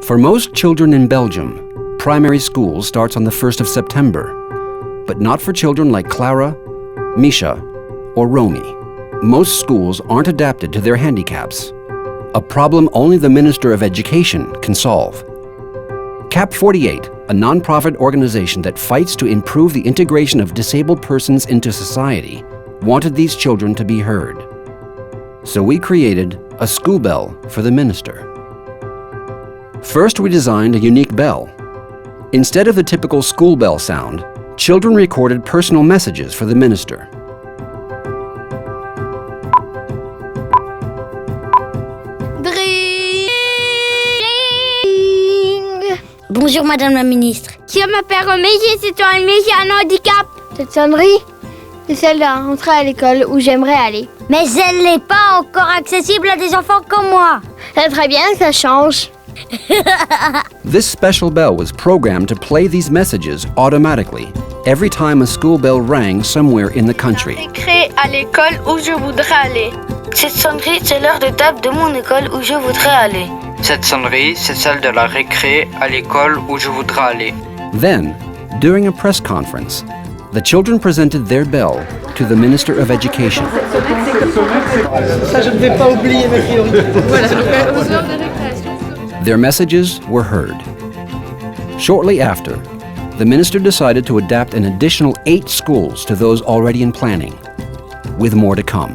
For most children in Belgium, primary school starts on the 1st of September, but not for children like Clara, Misha, or Romy. Most schools aren't adapted to their handicaps, a problem only the Minister of Education can solve. CAP48, a non-profit organization that fights to improve the integration of disabled persons into society, wanted these children to be heard. So we created a school bell for the minister. First, we designed a unique bell. Instead of the typical school bell sound, children recorded personal messages for the minister. Bonjour Madame la Ministre. Je m'appelle Romy, j'ai un handicap. Cette sonnerie, c'est celle d'entrer à l'école où j'aimerais aller. Mais elle n'est pas encore accessible à des enfants comme moi. C'est très bien, ça change. This special bell was programmed to play these messages automatically every time a school bell rang somewhere in the country. Récré à l'école où je voudrais aller. Cette sonnerie, c'est l'heure de table de mon école où je voudrais aller. Cette sonnerie, c'est celle de la récré à l'école où je voudrais aller. Then, during a press conference, the children presented their bell to the Minister of Education. Ça, je ne vais pas oublier mes priorités. Their messages were heard. Shortly after, the minister decided to adapt an additional 8 schools to those already in planning, with more to come.